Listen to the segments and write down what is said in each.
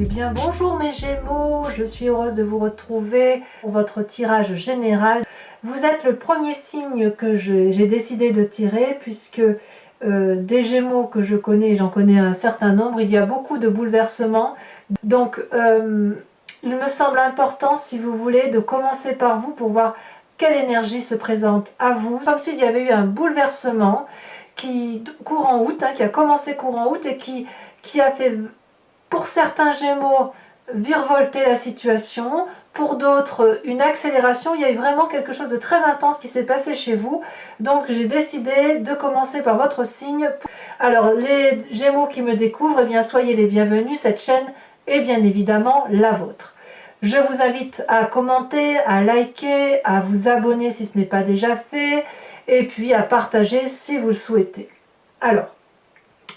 Eh bien bonjour mes Gémeaux, je suis heureuse de vous retrouver pour votre tirage général. Vous êtes le premier signe que j'ai décidé de tirer puisque des Gémeaux que je connais, j'en connais un certain nombre, il y a beaucoup de bouleversements. Donc il me semble important, si vous voulez, de commencer par vous pour voir quelle énergie se présente à vous. Comme s'il y avait eu un bouleversement courant août, qui a commencé courant août et qui a fait, pour certains Gémeaux, virevolter la situation, pour d'autres une accélération. Il y a eu vraiment quelque chose de très intense qui s'est passé chez vous, donc j'ai décidé de commencer par votre signe. Alors les Gémeaux qui me découvrent, eh bien soyez les bienvenus, cette chaîne est bien évidemment la vôtre. Je vous invite à commenter, à liker, à vous abonner si ce n'est pas déjà fait, et puis à partager si vous le souhaitez. Alors,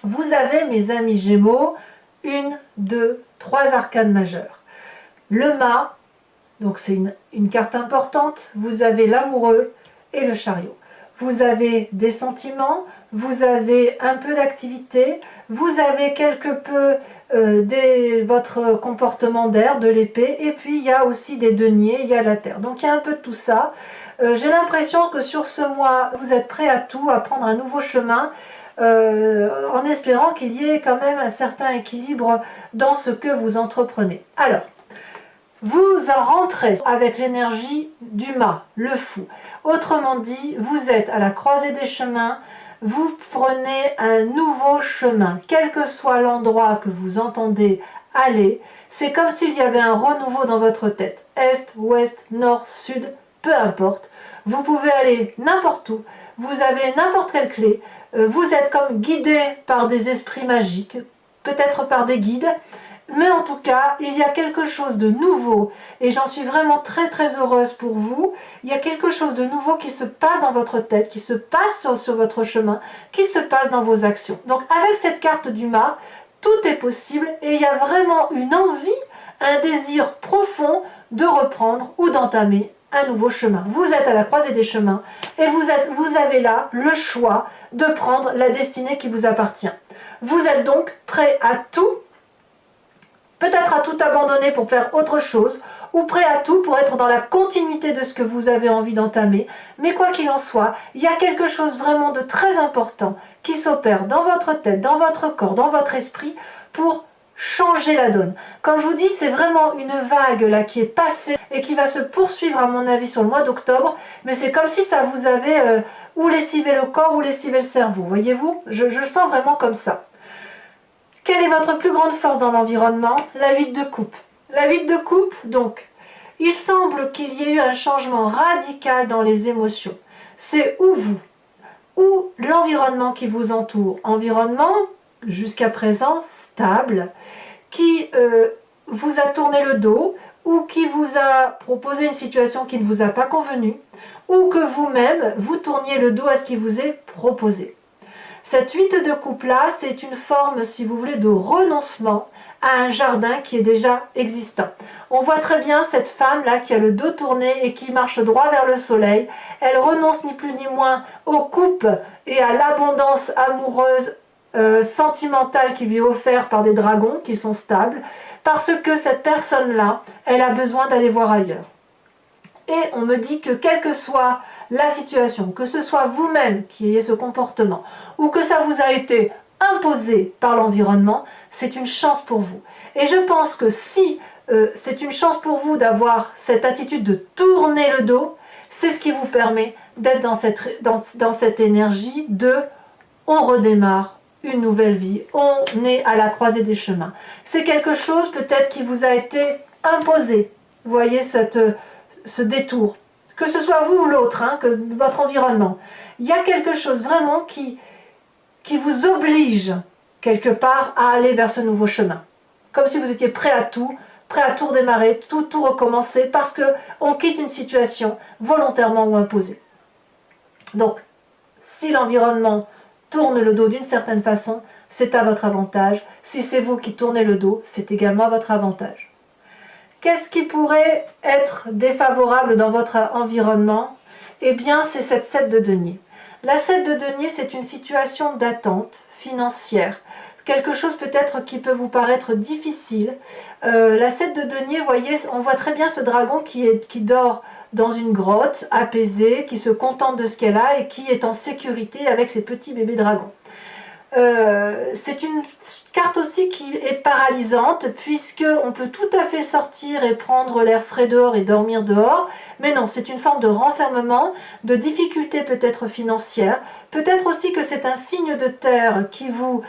vous avez, mes amis Gémeaux, 1, 2, 3 arcanes majeures. Le mât, donc c'est une carte importante, vous avez l'amoureux et le chariot. Vous avez des sentiments, vous avez un peu d'activité, vous avez quelque peu votre comportement d'air, de l'épée, et puis il y a aussi des deniers, il y a la terre. Donc il y a un peu de tout ça. J'ai l'impression que sur ce mois, vous êtes prêts à tout, à prendre un nouveau chemin, en espérant qu'il y ait quand même un certain équilibre dans ce que vous entreprenez. Alors, vous en rentrez avec l'énergie du mât, le fou. Autrement dit, vous êtes à la croisée des chemins, vous prenez un nouveau chemin, quel que soit l'endroit que vous entendez aller. C'est comme s'il y avait un renouveau dans votre tête, est, ouest, nord, sud, peu importe. Vous pouvez aller n'importe où, vous avez n'importe quelle clé, vous êtes comme guidé par des esprits magiques, peut-être par des guides, mais en tout cas, il y a quelque chose de nouveau, et j'en suis vraiment très très heureuse pour vous. Il y a quelque chose de nouveau qui se passe dans votre tête, qui se passe sur votre chemin, qui se passe dans vos actions. Donc avec cette carte du mât, tout est possible, et il y a vraiment une envie, un désir profond de reprendre ou d'entamer un nouveau chemin. Vous êtes à la croisée des chemins, et vous avez là le choix de prendre la destinée qui vous appartient. Vous êtes donc prêt à tout, peut-être à tout abandonner pour faire autre chose, ou prêt à tout pour être dans la continuité de ce que vous avez envie d'entamer. Mais quoi qu'il en soit, il y a quelque chose vraiment de très important qui s'opère dans votre tête, dans votre corps, dans votre esprit, pour changer la donne. Comme je vous dis, c'est vraiment une vague là qui est passée et qui va se poursuivre à mon avis sur le mois d'octobre, mais c'est comme si ça vous avait ou lessivé le corps ou lessivé le cerveau, voyez-vous, je le sens vraiment comme ça. Quelle est votre plus grande force dans l'environnement? La vide de coupe. La vide de coupe, donc, il semble qu'il y ait eu un changement radical dans les émotions. C'est ou vous, ou l'environnement qui vous entoure. Environnement, jusqu'à présent, stable, qui vous a tourné le dos, ou qui vous a proposé une situation qui ne vous a pas convenu, ou que vous-même, vous tourniez le dos à ce qui vous est proposé. Cette 8 de coupe là, c'est une forme, si vous voulez, de renoncement à un jardin qui est déjà existant. On voit très bien cette femme là qui a le dos tourné et qui marche droit vers le soleil. Elle renonce ni plus ni moins aux coupes et à l'abondance amoureuse, sentimentale qui lui est offerte par des dragons qui sont stables, parce que cette personne là, elle a besoin d'aller voir ailleurs. Et on me dit que quelle que soit la situation, que ce soit vous-même qui ayez ce comportement, ou que ça vous a été imposé par l'environnement, c'est une chance pour vous. Et je pense que si c'est une chance pour vous d'avoir cette attitude de tourner le dos, c'est ce qui vous permet d'être dans cette énergie de « on redémarre une nouvelle vie, on est à la croisée des chemins ». C'est quelque chose peut-être qui vous a été imposé, vous voyez ce détour, que ce soit vous ou l'autre, que votre environnement. Il y a quelque chose vraiment qui vous oblige quelque part à aller vers ce nouveau chemin. Comme si vous étiez prêt à tout redémarrer, tout recommencer, parce qu'on quitte une situation volontairement ou imposée. Donc, si l'environnement tourne le dos d'une certaine façon, c'est à votre avantage. Si c'est vous qui tournez le dos, c'est également à votre avantage. Qu'est-ce qui pourrait être défavorable dans votre environnement? Eh bien, c'est cette 7 de denier. La 7 de denier, c'est une situation d'attente financière quelque chose peut-être qui peut vous paraître difficile. La 7 de denier, vous voyez, on voit très bien ce dragon qui dort dans une grotte, apaisé, qui se contente de ce qu'elle a et qui est en sécurité avec ses petits bébés dragons. C'est une carte aussi qui est paralysante, puisque on peut tout à fait sortir et prendre l'air frais dehors et dormir dehors, mais non, c'est une forme de renfermement, de difficulté peut-être financière, peut-être aussi que c'est un signe de terre qui vous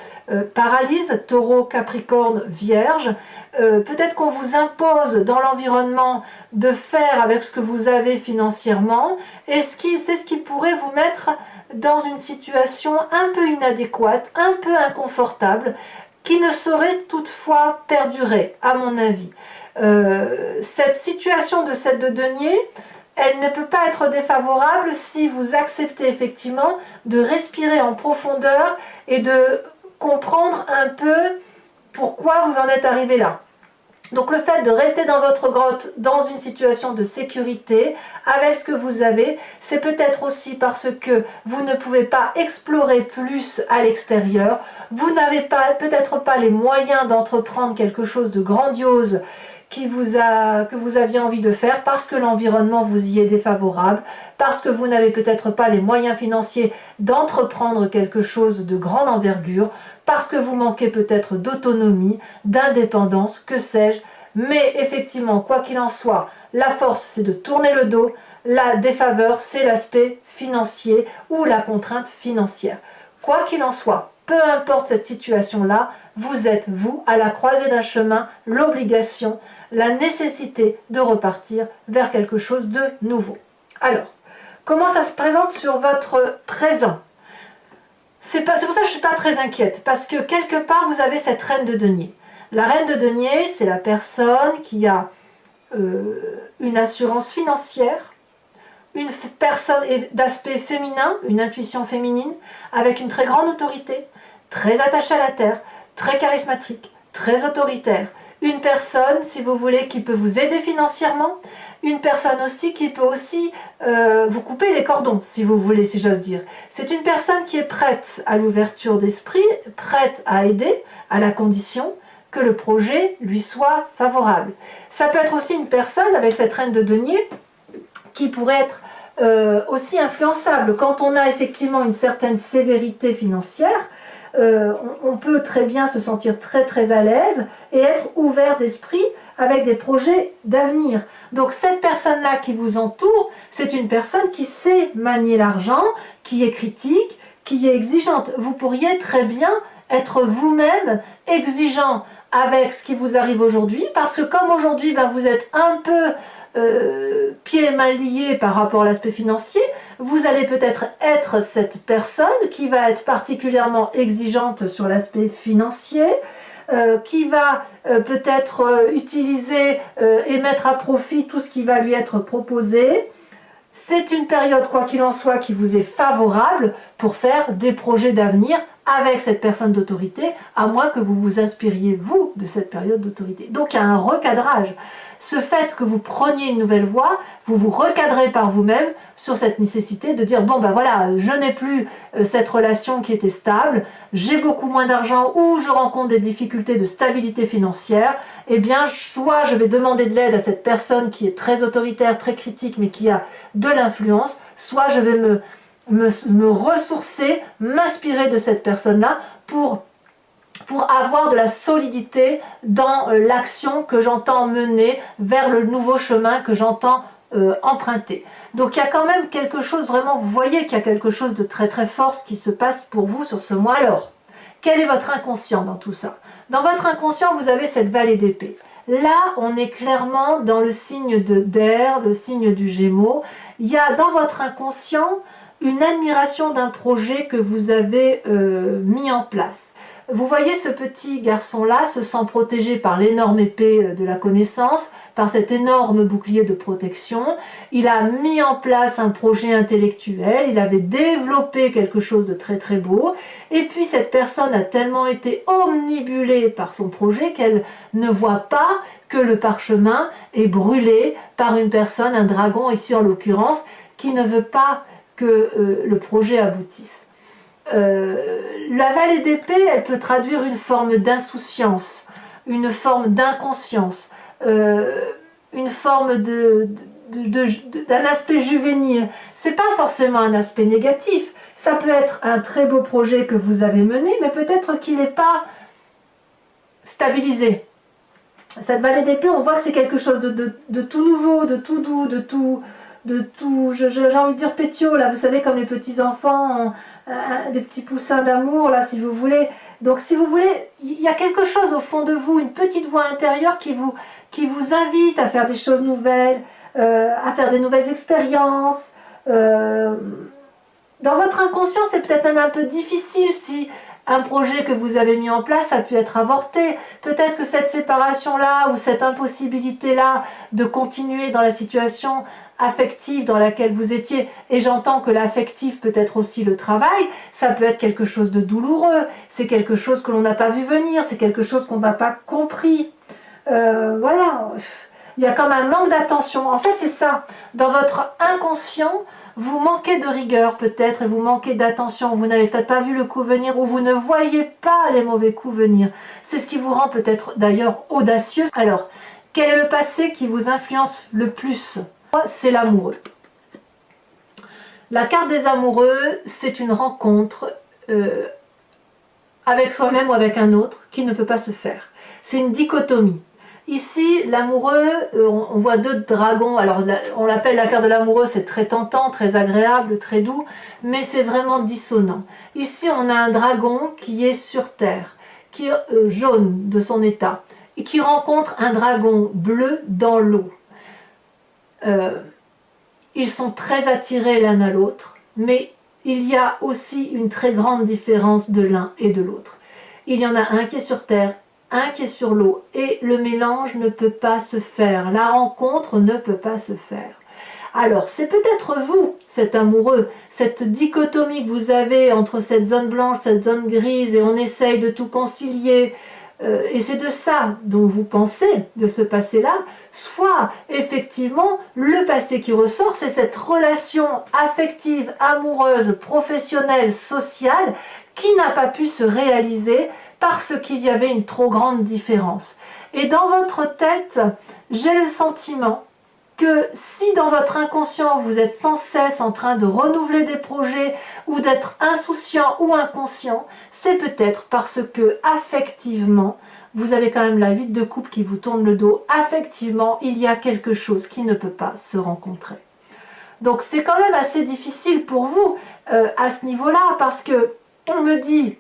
paralyse, taureau, capricorne, vierge, peut-être qu'on vous impose dans l'environnement de faire avec ce que vous avez financièrement, et c'est ce qui pourrait vous mettre dans une situation un peu inadéquate, un peu inconfortable, qui ne saurait toutefois perdurer, à mon avis. Cette situation de 7 de denier, elle ne peut pas être défavorable si vous acceptez effectivement de respirer en profondeur et de comprendre un peu pourquoi vous en êtes arrivé là. Donc le fait de rester dans votre grotte, dans une situation de sécurité, avec ce que vous avez, c'est peut-être aussi parce que vous ne pouvez pas explorer plus à l'extérieur, vous n'avez peut-être pas les moyens d'entreprendre quelque chose de grandiose que vous aviez envie de faire, parce que l'environnement vous y est défavorable, parce que vous n'avez peut-être pas les moyens financiers d'entreprendre quelque chose de grande envergure, parce que vous manquez peut-être d'autonomie, d'indépendance, que sais-je. Mais effectivement, quoi qu'il en soit, la force, c'est de tourner le dos. La défaveur, c'est l'aspect financier ou la contrainte financière. Quoi qu'il en soit, peu importe cette situation-là, vous êtes, vous, à la croisée d'un chemin, l'obligation, la nécessité de repartir vers quelque chose de nouveau. Alors, comment ça se présente sur votre présent ? C'est pour ça que je ne suis pas très inquiète, parce que quelque part, vous avez cette reine de denier. La reine de denier, c'est la personne qui a une assurance financière, une personne d'aspect féminin, une intuition féminine, avec une très grande autorité, très attachée à la terre, très charismatique, très autoritaire. Une personne, si vous voulez, qui peut vous aider financièrement, une personne aussi qui peut aussi vous couper les cordons, si vous voulez, si j'ose dire. C'est une personne qui est prête à l'ouverture d'esprit, prête à aider, à la condition que le projet lui soit favorable. Ça peut être aussi une personne, avec cette reine de denier, qui pourrait être aussi influençable. Quand on a effectivement une certaine sévérité financière, on peut très bien se sentir très très à l'aise et être ouvert d'esprit avec des projets d'avenir. Donc cette personne-là qui vous entoure, c'est une personne qui sait manier l'argent, qui est critique, qui est exigeante. Vous pourriez très bien être vous-même exigeant avec ce qui vous arrive aujourd'hui, parce que comme aujourd'hui vous êtes un peu pieds et mains liés par rapport à l'aspect financier, vous allez peut-être être cette personne qui va être particulièrement exigeante sur l'aspect financier, qui va peut-être utiliser et mettre à profit tout ce qui va lui être proposé. C'est une période, quoi qu'il en soit, qui vous est favorable pour faire des projets d'avenir avec cette personne d'autorité, à moins que vous vous inspiriez, vous, de cette période d'autorité. Donc il y a un recadrage. Ce fait que vous preniez une nouvelle voie, vous vous recadrez par vous-même sur cette nécessité de dire, bon ben voilà, je n'ai plus cette relation qui était stable, j'ai beaucoup moins d'argent ou je rencontre des difficultés de stabilité financière, eh bien soit je vais demander de l'aide à cette personne qui est très autoritaire, très critique, mais qui a de l'influence, soit je vais me ressourcer, m'inspirer de cette personne-là pour avoir de la solidité dans l'action que j'entends mener vers le nouveau chemin que j'entends emprunter. Donc il y a quand même quelque chose, vraiment, vous voyez qu'il y a quelque chose de très très fort qui se passe pour vous sur ce mois. Alors, quel est votre inconscient dans tout ça? Dans votre inconscient, vous avez cette vallée d'épée. Là, on est clairement dans le signe d'air, le signe du Gémeaux. Il y a dans votre inconscient une admiration d'un projet que vous avez mis en place. Vous voyez ce petit garçon-là se sent protégé par l'énorme épée de la connaissance, par cet énorme bouclier de protection. Il a mis en place un projet intellectuel, il avait développé quelque chose de très très beau, et puis cette personne a tellement été omnibulée par son projet qu'elle ne voit pas que le parchemin est brûlé par une personne, un dragon ici en l'occurrence, qui ne veut pas que le projet aboutisse. La vallée d'épée, elle peut traduire une forme d'insouciance, une forme d'inconscience, une forme d'un aspect juvénile. C'est pas forcément un aspect négatif. Ça peut être un très beau projet que vous avez mené, mais peut-être qu'il n'est pas stabilisé. Cette vallée d'épée, on voit que c'est quelque chose de tout nouveau, de tout doux, de tout, j'ai envie de dire pétio, là, vous savez, comme les petits enfants, des petits poussins d'amour, là, si vous voulez. Donc, si vous voulez, il y a quelque chose au fond de vous, une petite voix intérieure qui vous invite à faire des choses nouvelles, à faire des nouvelles expériences. Dans votre inconscient, c'est peut-être même un peu difficile si un projet que vous avez mis en place a pu être avorté. Peut-être que cette séparation-là ou cette impossibilité-là de continuer dans la situation affective dans laquelle vous étiez, et j'entends que l'affectif peut être aussi le travail, ça peut être quelque chose de douloureux, c'est quelque chose que l'on n'a pas vu venir, c'est quelque chose qu'on n'a pas compris. Voilà, il y a comme un manque d'attention. En fait, c'est ça. Dans votre inconscient, vous manquez de rigueur peut-être et vous manquez d'attention. Vous n'avez peut-être pas vu le coup venir ou vous ne voyez pas les mauvais coups venir. C'est ce qui vous rend peut-être d'ailleurs audacieux. Alors, quel est le passé qui vous influence le plus? C'est l'amoureux. La carte des amoureux, c'est une rencontre avec soi-même ou avec un autre qui ne peut pas se faire. C'est une dichotomie. Ici, l'amoureux, on voit deux dragons. Alors, on l'appelle la carte de l'amoureux, c'est très tentant, très agréable, très doux, mais c'est vraiment dissonant. Ici, on a un dragon qui est sur terre, qui est jaune de son état, et qui rencontre un dragon bleu dans l'eau. Ils sont très attirés l'un à l'autre, mais il y a aussi une très grande différence de l'un et de l'autre. Il y en a un qui est sur terre, un qui est sur l'eau, et le mélange ne peut pas se faire, la rencontre ne peut pas se faire. Alors, c'est peut-être vous, cet amoureux, cette dichotomie que vous avez entre cette zone blanche, cette zone grise, et on essaye de tout concilier, et c'est de ça dont vous pensez, de ce passé-là, soit effectivement le passé qui ressort, c'est cette relation affective, amoureuse, professionnelle, sociale, qui n'a pas pu se réaliser parce qu'il y avait une trop grande différence. Et dans votre tête, j'ai le sentiment que si dans votre inconscient vous êtes sans cesse en train de renouveler des projets ou d'être insouciant ou inconscient, c'est peut-être parce que affectivement, vous avez quand même la 8 de coupe qui vous tourne le dos. Affectivement, il y a quelque chose qui ne peut pas se rencontrer. Donc c'est quand même assez difficile pour vous à ce niveau-là, parce que on me dit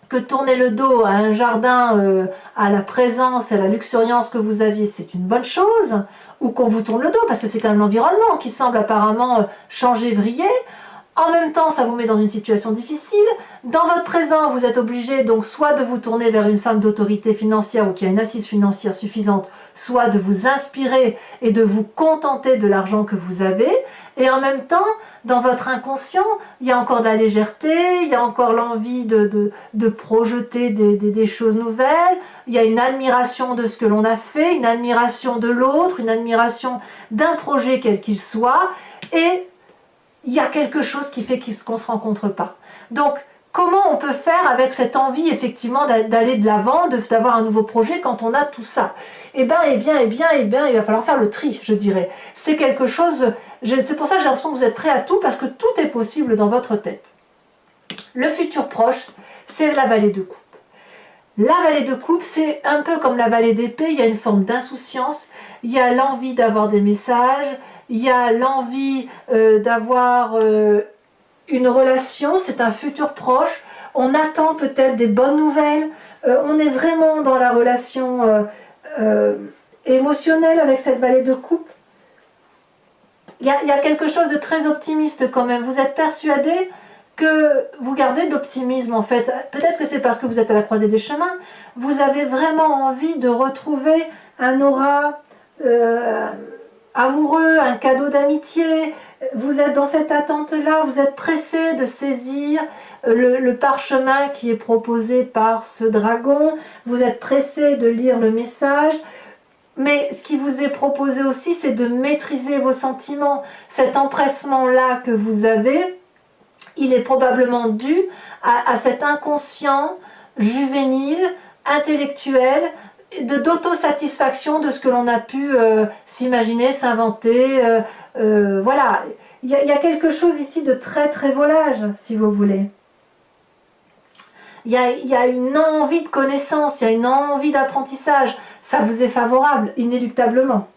que tourner le dos à un jardin, à la présence, à la luxuriance que vous aviez, c'est une bonne chose, ou qu'on vous tourne le dos, parce que c'est quand même l'environnement qui semble apparemment changer, vriller. En même temps, ça vous met dans une situation difficile. Dans votre présent, vous êtes obligé donc soit de vous tourner vers une femme d'autorité financière ou qui a une assise financière suffisante, soit de vous inspirer et de vous contenter de l'argent que vous avez. Et en même temps, dans votre inconscient, il y a encore de la légèreté, il y a encore l'envie de projeter des choses nouvelles, il y a une admiration de ce que l'on a fait, une admiration de l'autre, une admiration d'un projet quel qu'il soit, et il y a quelque chose qui fait qu'on ne se rencontre pas. Donc, comment on peut faire avec cette envie, effectivement, d'aller de l'avant, d'avoir un nouveau projet quand on a tout ça? Eh bien, il va falloir faire le tri, je dirais. C'est quelque chose, c'est pour ça que j'ai l'impression que vous êtes prêts à tout, parce que tout est possible dans votre tête. Le futur proche, c'est la vallée de coupe. La vallée de coupe, c'est un peu comme la vallée d'épée, il y a une forme d'insouciance, il y a l'envie d'avoir des messages, il y a l'envie d'avoir une relation, c'est un futur proche, on attend peut-être des bonnes nouvelles, on est vraiment dans la relation émotionnelle avec cette vallée de coupe. Il y a quelque chose de très optimiste quand même, vous êtes persuadé que vous gardez de l'optimisme en fait. Peut-être que c'est parce que vous êtes à la croisée des chemins, vous avez vraiment envie de retrouver un aura amoureux, un cadeau d'amitié, vous êtes dans cette attente-là, vous êtes pressé de saisir le parchemin qui est proposé par ce dragon, vous êtes pressé de lire le message, mais ce qui vous est proposé aussi, c'est de maîtriser vos sentiments. Cet empressement-là que vous avez, il est probablement dû à cet inconscient juvénile, intellectuel, d'autosatisfaction de ce que l'on a pu s'imaginer, s'inventer. Voilà, il y a quelque chose ici de très très volage, si vous voulez. Il y a une envie de connaissance, il y a une envie d'apprentissage. Ça vous est favorable, inéluctablement.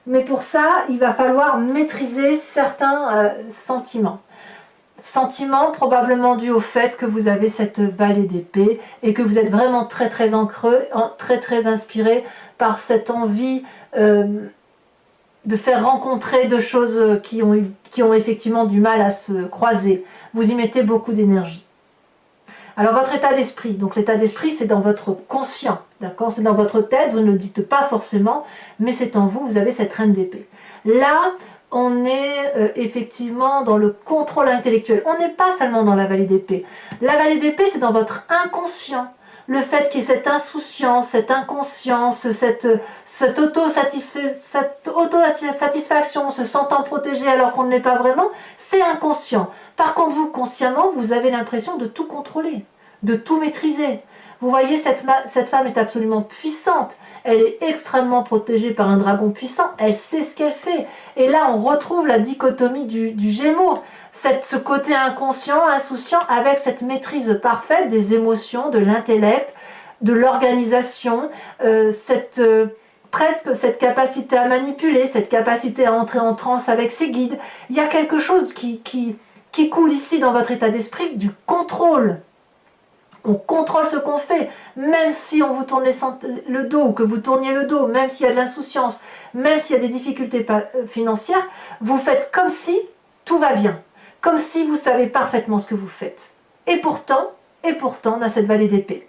Mais pour ça, il va falloir maîtriser certains sentiments. Sentiments probablement dus au fait que vous avez cette vallée d'épée et que vous êtes vraiment très très ancré, très inspiré par cette envie de faire rencontrer deux choses qui ont effectivement du mal à se croiser. Vous y mettez beaucoup d'énergie. Alors votre état d'esprit, donc l'état d'esprit c'est dans votre conscient, d'accord? C'est dans votre tête, vous ne le dites pas forcément, mais c'est en vous, vous avez cette reine d'épée. Là, on est effectivement dans le contrôle intellectuel. On n'est pas seulement dans la vallée d'épée. La vallée d'épée c'est dans votre inconscient. Le fait qu'il y ait cette insouciance, cette inconscience, cette autosatisfaction, se sentant protégé alors qu'on ne l'est pas vraiment, c'est inconscient. Par contre, vous, consciemment, vous avez l'impression de tout contrôler, de tout maîtriser. Vous voyez, cette femme est absolument puissante. Elle est extrêmement protégée par un dragon puissant. Elle sait ce qu'elle fait. Et là, on retrouve la dichotomie du Gémeaux. Ce côté inconscient, insouciant, avec cette maîtrise parfaite des émotions, de l'intellect, de l'organisation, presque cette capacité à manipuler, cette capacité à entrer en transe avec ses guides. Il y a quelque chose qui coule ici dans votre état d'esprit, du contrôle. On contrôle ce qu'on fait, même si on vous tourne le dos, ou que vous tourniez le dos, même s'il y a de l'insouciance, même s'il y a des difficultés financières, vous faites comme si tout va bien. Comme si vous savez parfaitement ce que vous faites. Et pourtant, on a cette vallée d'épée.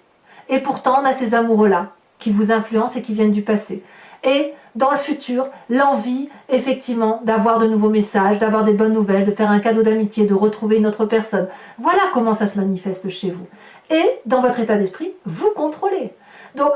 Et pourtant, on a ces amoureux-là qui vous influencent et qui viennent du passé. Et dans le futur, l'envie, effectivement, d'avoir de nouveaux messages, d'avoir des bonnes nouvelles, de faire un cadeau d'amitié, de retrouver une autre personne. Voilà comment ça se manifeste chez vous. Et dans votre état d'esprit, vous contrôlez. Donc,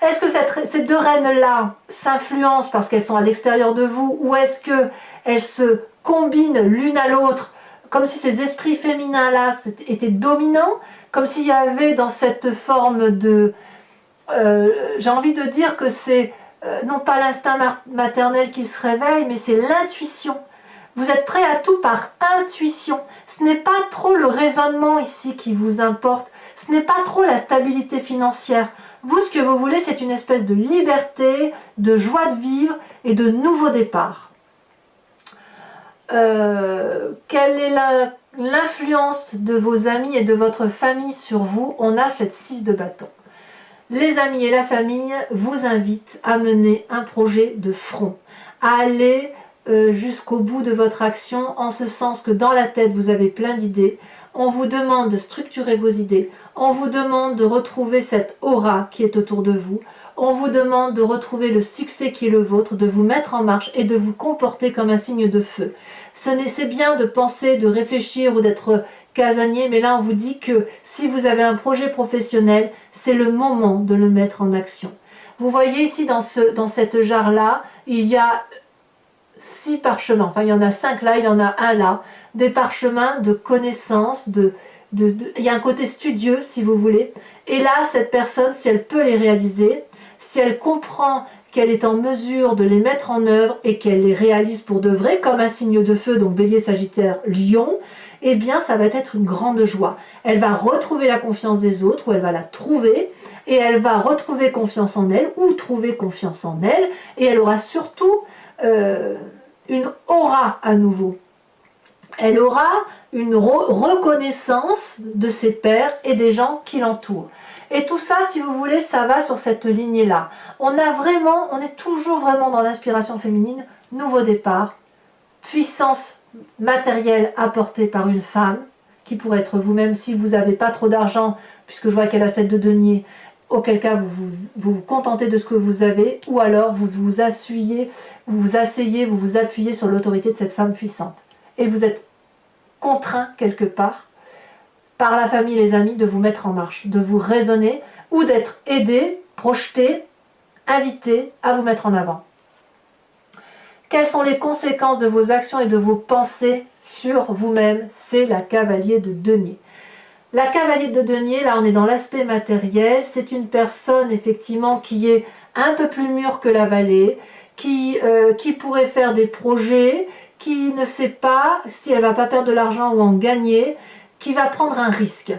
est-ce que ces deux reines-là s'influencent parce qu'elles sont à l'extérieur de vous, ou est-ce qu'elles se combinent l'une à l'autre, comme si ces esprits féminins-là étaient dominants, comme s'il y avait dans cette forme de... j'ai envie de dire que c'est non pas l'instinct maternel qui se réveille, mais c'est l'intuition. Vous êtes prêt à tout par intuition. Ce n'est pas trop le raisonnement ici qui vous importe, ce n'est pas trop la stabilité financière. Vous, ce que vous voulez, c'est une espèce de liberté, de joie de vivre et de nouveau départ. Quelle est l'influence de vos amis et de votre famille sur vous? On a cette 6 de bâton. Les amis et la famille vous invitent à mener un projet de front, à aller jusqu'au bout de votre action, en ce sens que dans la tête vous avez plein d'idées. On vous demande de structurer vos idées, on vous demande de retrouver cette aura qui est autour de vous, on vous demande de retrouver le succès qui est le vôtre, de vous mettre en marche et de vous comporter comme un signe de feu. C'est bien de penser, de réfléchir ou d'être casanier, mais là on vous dit que si vous avez un projet professionnel, c'est le moment de le mettre en action. Vous voyez ici dans cette jarre-là, il y a 6 parchemins, enfin il y en a 5 là, il y en a un là, des parchemins de connaissances, il y a un côté studieux si vous voulez, et là cette personne, si elle peut les réaliser, si elle comprend qu'elle est en mesure de les mettre en œuvre et qu'elle les réalise pour de vrai, comme un signe de feu, donc Bélier, Sagittaire, Lion, eh bien ça va être une grande joie. Elle va retrouver la confiance des autres, ou elle va la trouver, et elle va retrouver confiance en elle, ou trouver confiance en elle, et elle aura surtout une aura à nouveau. Elle aura une reconnaissance de ses pairs et des gens qui l'entourent. Et tout ça, si vous voulez, ça va sur cette lignée-là. On est toujours vraiment dans l'inspiration féminine, nouveau départ, puissance matérielle apportée par une femme, qui pourrait être vous-même si vous n'avez pas trop d'argent, puisque je vois qu'elle a 7 de denier, auquel cas vous contentez de ce que vous avez, ou alors vous vous asseyez, vous vous appuyez sur l'autorité de cette femme puissante. Et vous êtes contraint quelque part, par la famille et les amis, de vous mettre en marche, de vous raisonner, ou d'être aidé, projeté, invité à vous mettre en avant. Quelles sont les conséquences de vos actions et de vos pensées sur vous-même, c'est la cavalier de denier. La cavalier de denier, là on est dans l'aspect matériel, c'est une personne effectivement qui est un peu plus mûre que la vallée, qui pourrait faire des projets, qui ne sait pas si elle va pas perdre de l'argent ou en gagner, qui va prendre un risque.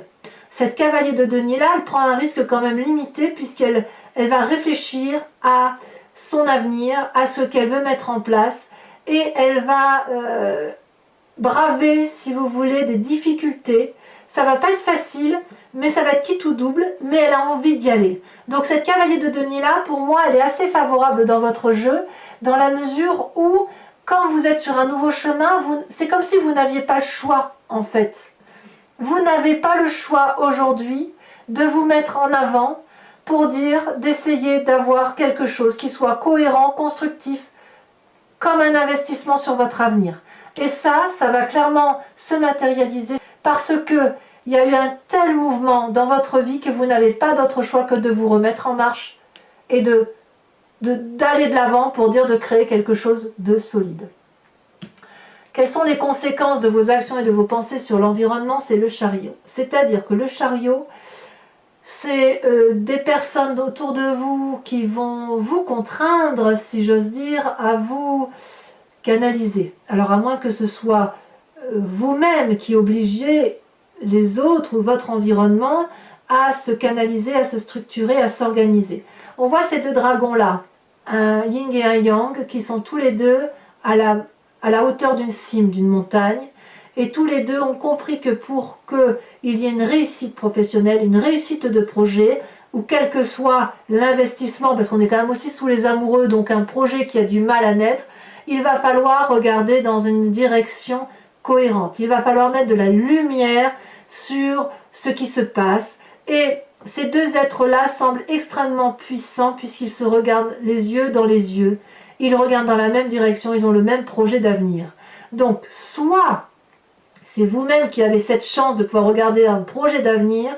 Cette cavalier de denier là, elle prend un risque quand même limité puisqu'elle va réfléchir à son avenir, à ce qu'elle veut mettre en place et elle va braver, si vous voulez, des difficultés. Ça va pas être facile, mais ça va être quitte ou double, mais elle a envie d'y aller. Donc cette cavalier de denier là, pour moi, elle est assez favorable dans votre jeu, dans la mesure où, quand vous êtes sur un nouveau chemin, c'est comme si vous n'aviez pas le choix, en fait. Vous n'avez pas le choix aujourd'hui de vous mettre en avant pour dire, d'essayer d'avoir quelque chose qui soit cohérent, constructif, comme un investissement sur votre avenir. Et ça va clairement se matérialiser parce que il y a eu un tel mouvement dans votre vie que vous n'avez pas d'autre choix que de vous remettre en marche et d'aller de l'avant pour dire de créer quelque chose de solide. Quelles sont les conséquences de vos actions et de vos pensées sur l'environnement? C'est le chariot. C'est-à-dire que le chariot, c'est des personnes autour de vous qui vont vous contraindre, si j'ose dire, à vous canaliser. Alors à moins que ce soit vous-même qui obligez les autres ou votre environnement à se canaliser, à se structurer, à s'organiser. On voit ces deux dragons-là, un yin et un yang, qui sont tous les deux à la hauteur d'une cime, d'une montagne, et tous les deux ont compris que pour qu'il y ait une réussite professionnelle, une réussite de projet, ou quel que soit l'investissement, parce qu'on est quand même aussi sous les amoureux, donc un projet qui a du mal à naître, il va falloir regarder dans une direction cohérente. Il va falloir mettre de la lumière sur ce qui se passe. Et ces deux êtres-là semblent extrêmement puissants puisqu'ils se regardent les yeux dans les yeux. Ils regardent dans la même direction, ils ont le même projet d'avenir. Donc, soit c'est vous-même qui avez cette chance de pouvoir regarder un projet d'avenir,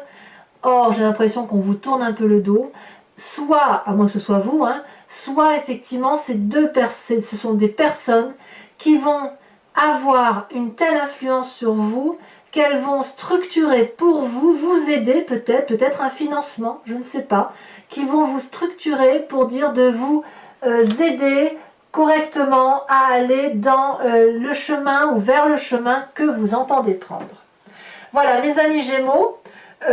or j'ai l'impression qu'on vous tourne un peu le dos, soit, à moins que ce soit vous, soit effectivement ce sont des personnes qui vont avoir une telle influence sur vous qu'elles vont structurer pour vous, vous aider peut-être un financement, je ne sais pas, qui vont vous structurer pour dire de vous aider correctement à aller dans le chemin ou vers le chemin que vous entendez prendre. Voilà mes amis Gémeaux,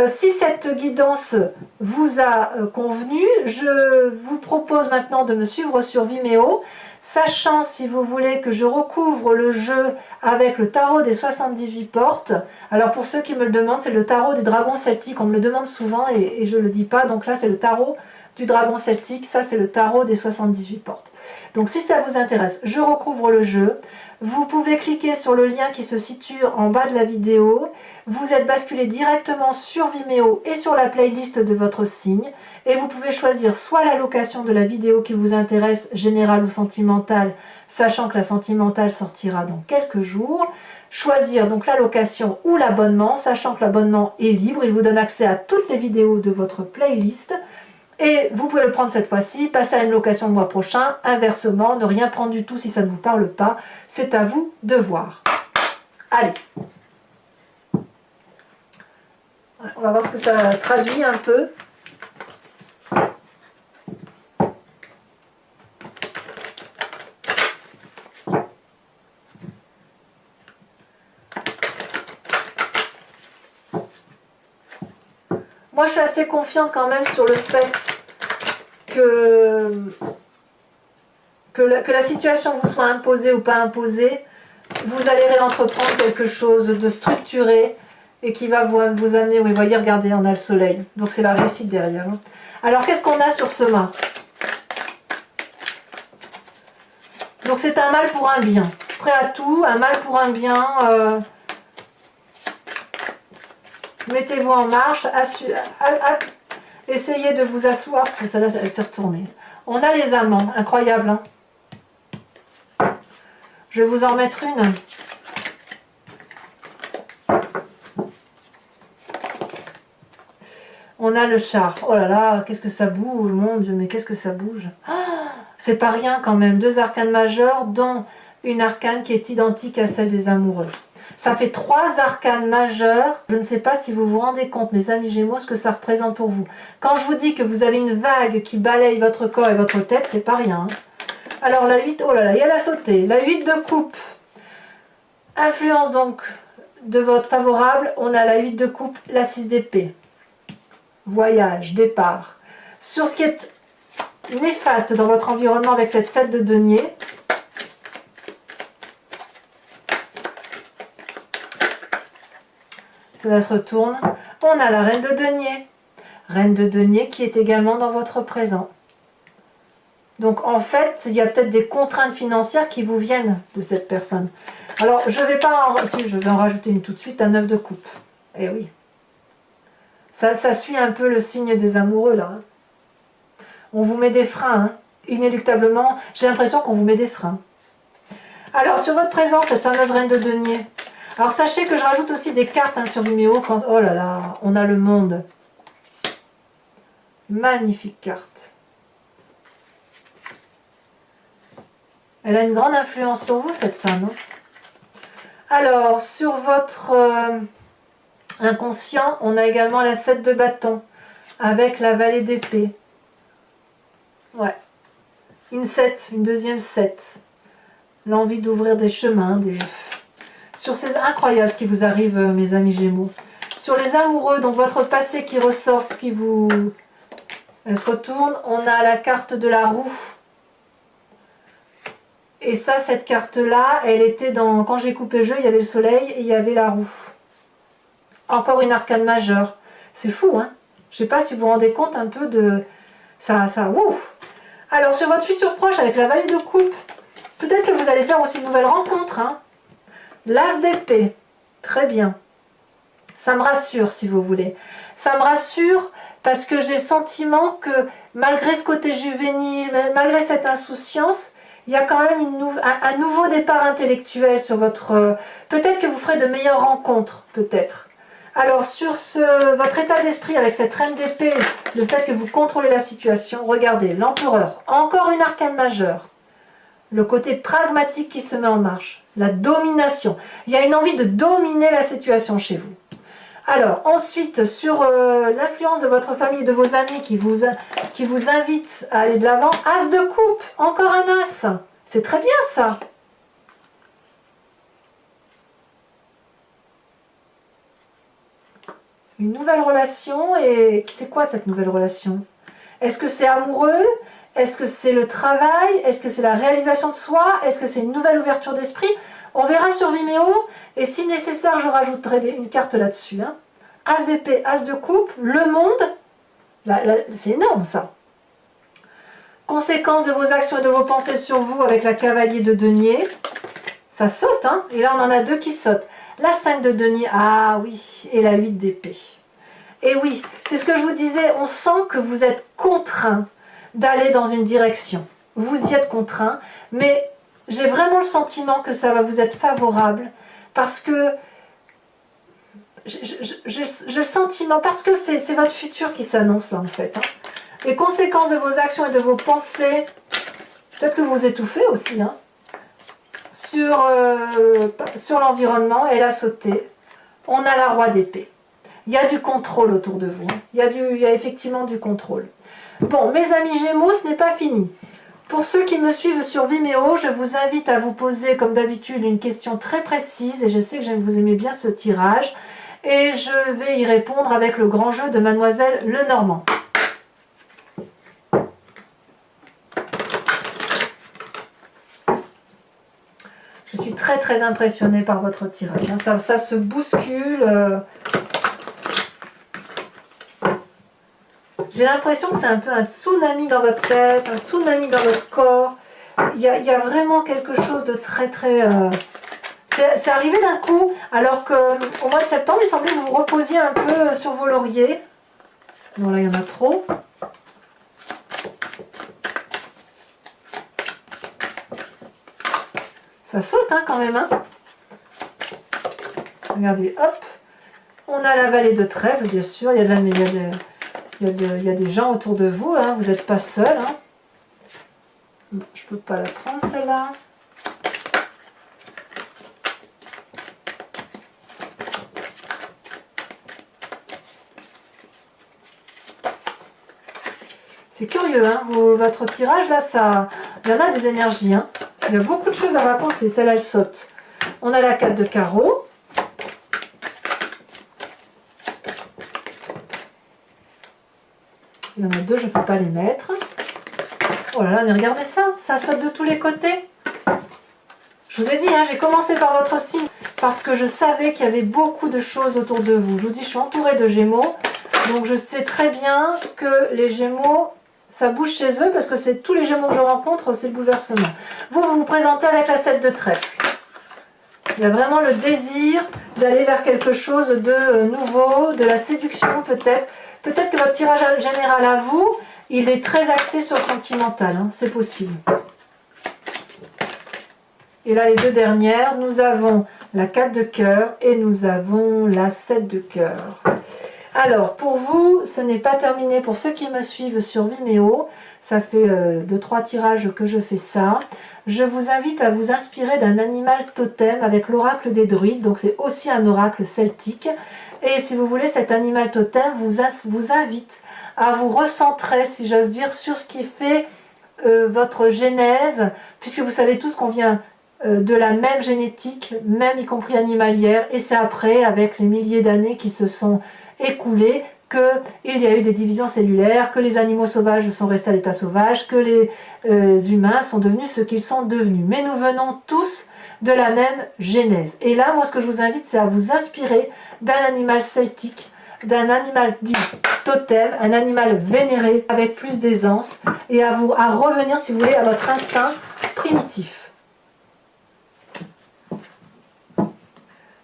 si cette guidance vous a convenu, je vous propose maintenant de me suivre sur Vimeo, sachant si vous voulez que je recouvre le jeu avec le tarot des 78 portes. Alors pour ceux qui me le demandent, c'est le tarot du dragon celtique, on me le demande souvent et je ne le dis pas, donc là c'est le tarot du dragon celtique, ça c'est le tarot des 78 portes. Donc si ça vous intéresse, je recouvre le jeu. Vous pouvez cliquer sur le lien qui se situe en bas de la vidéo. Vous êtes basculé directement sur Vimeo et sur la playlist de votre signe. Et vous pouvez choisir soit la location de la vidéo qui vous intéresse, générale ou sentimentale, sachant que la sentimentale sortira dans quelques jours. Choisir donc la location ou l'abonnement, sachant que l'abonnement est libre. Il vous donne accès à toutes les vidéos de votre playlist. Et vous pouvez le prendre cette fois-ci, passer à une location le mois prochain, inversement, ne rien prendre du tout si ça ne vous parle pas, c'est à vous de voir. Allez, on va voir ce que ça traduit un peu. Moi, je suis assez confiante quand même sur le fait que la situation vous soit imposée ou pas imposée, vous allez réentreprendre quelque chose de structuré et qui va vous amener, oui, voyez, regardez, on a le soleil, donc c'est la réussite derrière. Alors, qu'est-ce qu'on a sur ce mât? Donc, c'est un mal pour un bien. Prêt à tout, un mal pour un bien. Mettez-vous en marche, essayez de vous asseoir, parce que celle-là, elle s'est retournée. On a les amants, incroyable. Hein, je vais vous en mettre une. On a le char. Oh là là, qu'est-ce que ça bouge, mon Dieu, mais qu'est-ce que ça bouge. C'est pas rien quand même. Deux arcanes majeures, dont une arcane qui est identique à celle des amoureux. Ça fait 3 arcanes majeurs. Je ne sais pas si vous vous rendez compte, mes amis Gémeaux, ce que ça représente pour vous. Quand je vous dis que vous avez une vague qui balaye votre corps et votre tête, c'est pas rien. Hein. Alors la 8, oh là là, elle a sauté. La 8 de coupe. Influence donc de votre favorable. On a la 8 de coupe, la 6 d'épée. Voyage, départ. Sur ce qui est néfaste dans votre environnement avec cette 7 de denier, cela se retourne. On a la reine de denier. Reine de denier qui est également dans votre présent. Donc en fait, il y a peut-être des contraintes financières qui vous viennent de cette personne. Alors je vais pas si je vais en rajouter une tout de suite, un 9 de coupe. Eh oui. Ça suit un peu le signe des amoureux là. Hein. On vous met des freins. Hein. Inéluctablement, j'ai l'impression qu'on vous met des freins. Alors sur votre présent, cette fameuse reine de denier. Alors sachez que je rajoute aussi des cartes hein, sur Vimeo. Quand... Oh là là, on a le monde. Magnifique carte. Elle a une grande influence sur vous, cette femme. Hein. Alors, sur votre inconscient, on a également la 7 de bâton, avec la vallée d'épée. Ouais. Une 7, une deuxième 7. L'envie d'ouvrir des chemins, Sur ces incroyables ce qui vous arrive, mes amis Gémeaux. Sur les amoureux, donc votre passé qui ressort, ce qui vous... Elle se retourne, on a la carte de la roue. Et ça, cette carte-là, elle était dans... Quand j'ai coupé le jeu, il y avait le soleil et il y avait la roue. Encore une arcane majeure. C'est fou, hein? Je ne sais pas si vous vous rendez compte un peu de... Ouf. Alors, sur votre futur proche, avec la vallée de coupe, peut-être que vous allez faire aussi une nouvelle rencontre, hein? L'as d'épée. Très bien. Ça me rassure, si vous voulez. Ça me rassure parce que j'ai le sentiment que, malgré ce côté juvénile, malgré cette insouciance, il y a quand même un nouveau départ intellectuel sur votre... peut-être que vous ferez de meilleures rencontres, peut-être. Alors, sur votre état d'esprit avec cette reine d'épée, le fait que vous contrôlez la situation, regardez, l'empereur, encore une arcane majeure. Le côté pragmatique qui se met en marche, la domination. Il y a une envie de dominer la situation chez vous. Alors, ensuite, sur l'influence de votre famille, de vos amis qui vous invitent à aller de l'avant, as de coupe, encore un as. C'est très bien ça. Une nouvelle relation, et c'est quoi cette nouvelle relation? Est-ce que c'est amoureux? Est-ce que c'est le travail? Est-ce que c'est la réalisation de soi? Est-ce que c'est une nouvelle ouverture d'esprit? On verra sur Vimeo, et si nécessaire, je rajouterai une carte là-dessus. Hein. As d'épée, as de coupe, le monde, c'est énorme ça. Conséquences de vos actions et de vos pensées sur vous avec la cavalier de denier. Ça saute, hein? Et là, on en a 2 qui sautent. La 5 de denier, ah oui, et la 8 d'épée. Et oui, c'est ce que je vous disais, on sent que vous êtes contraint d'aller dans une direction. Vous y êtes contraint, mais j'ai vraiment le sentiment que ça va vous être favorable parce que j'ai le sentiment, parce que c'est votre futur qui s'annonce là en fait. Hein. Les conséquences de vos actions et de vos pensées, peut-être que vous vous étouffez aussi, hein, sur l'environnement, elle a sauté. On a la roi d'épée. Il y a du contrôle autour de vous. Hein. Il y a effectivement du contrôle. Bon, mes amis Gémeaux, ce n'est pas fini. Pour ceux qui me suivent sur Vimeo, je vous invite à vous poser, comme d'habitude, une question très précise. Et je sais que vous aimez bien ce tirage. Et je vais y répondre avec le grand jeu de Mademoiselle Lenormand. Je suis très très impressionnée par votre tirage. Hein. Ça se bouscule. J'ai l'impression que c'est un peu un tsunami dans votre tête, un tsunami dans votre corps. Il y a vraiment quelque chose de très très... C'est arrivé d'un coup, alors qu'au mois de septembre, il semblait que vous vous reposiez un peu sur vos lauriers. Non, là, il y en a trop. Ça saute hein, quand même. Hein. Regardez, hop. On a la vallée de trèfle, bien sûr. Il y a des gens autour de vous. Hein. Vous n'êtes pas seul. Hein. Je ne peux pas la prendre, celle-là. C'est curieux, hein, votre tirage, là, ça, il y en a des énergies. Hein. Il y a beaucoup de choses à raconter. Celle-là, elle saute. On a la 4 de carreau. Il y en a deux, je ne peux pas les mettre. Oh là là, mais regardez ça, ça saute de tous les côtés. Je vous ai dit, hein, j'ai commencé par votre signe parce que je savais qu'il y avait beaucoup de choses autour de vous. Je vous dis, je suis entourée de Gémeaux. Donc je sais très bien que les Gémeaux, ça bouge chez eux parce que c'est tous les Gémeaux que je rencontre, c'est le bouleversement. Vous vous présentez avec la 7 de trèfle. Il y a vraiment le désir d'aller vers quelque chose de nouveau, de la séduction peut-être. Peut-être que votre tirage général à vous, il est très axé sur le sentimental, hein, c'est possible. Et là, les deux dernières, nous avons la 4 de cœur et nous avons la 7 de cœur. Alors, pour vous, ce n'est pas terminé. Pour ceux qui me suivent sur Vimeo, ça fait 2-3 tirages que je fais ça. Je vous invite à vous inspirer d'un animal totem avec l'oracle des druides. Donc, c'est aussi un oracle celtique. Et si vous voulez, cet animal totem vous invite à vous recentrer, si j'ose dire, sur ce qui fait votre genèse, puisque vous savez tous qu'on vient de la même génétique, même y compris animalière, et c'est après, avec les milliers d'années qui se sont écoulées, qu'il y a eu des divisions cellulaires, que les animaux sauvages sont restés à l'état sauvage, que les humains sont devenus ce qu'ils sont devenus. Mais nous venons tous de la même genèse. Et là, moi, ce que je vous invite, c'est à vous inspirer d'un animal celtique, d'un animal dit totem, un animal vénéré avec plus d'aisance, et à revenir, si vous voulez, à votre instinct primitif.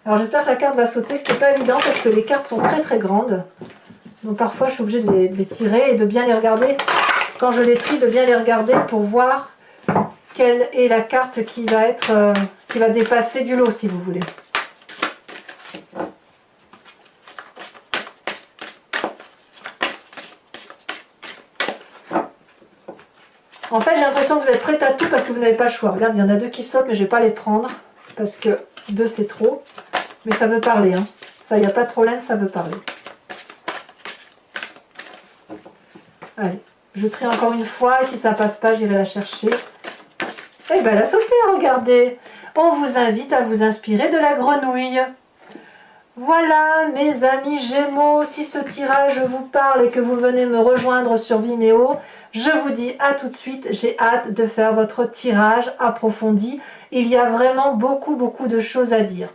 Alors j'espère que la carte va sauter, ce qui n'est pas évident parce que les cartes sont très très grandes. Donc parfois je suis obligée de les tirer et de bien les regarder. Quand je les trie, de bien les regarder pour voir quelle est la carte qui va dépasser du lot, si vous voulez. En fait, j'ai l'impression que vous êtes prête à tout parce que vous n'avez pas le choix. Regarde, il y en a deux qui sautent, mais je ne vais pas les prendre parce que deux c'est trop. Mais ça veut parler, hein. Ça, il n'y a pas de problème, ça veut parler. Allez, je trie encore une fois et si ça passe pas, j'irai la chercher. Eh bien, elle a sauté, regardez. On vous invite à vous inspirer de la grenouille. Voilà, mes amis Gémeaux, si ce tirage vous parle et que vous venez me rejoindre sur Vimeo, je vous dis à tout de suite, j'ai hâte de faire votre tirage approfondi. Il y a vraiment beaucoup de choses à dire.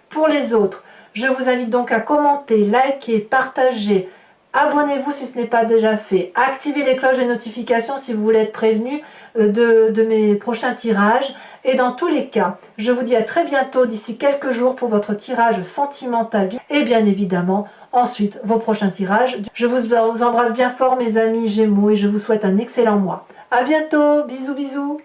Pour les autres, je vous invite donc à commenter, liker, partager, abonnez-vous si ce n'est pas déjà fait, activez les cloches de notification si vous voulez être prévenu de mes prochains tirages. Et dans tous les cas, je vous dis à très bientôt d'ici quelques jours pour votre tirage sentimental et bien évidemment ensuite vos prochains tirages. Je vous embrasse bien fort mes amis Gémeaux et je vous souhaite un excellent mois. À bientôt, bisous bisous.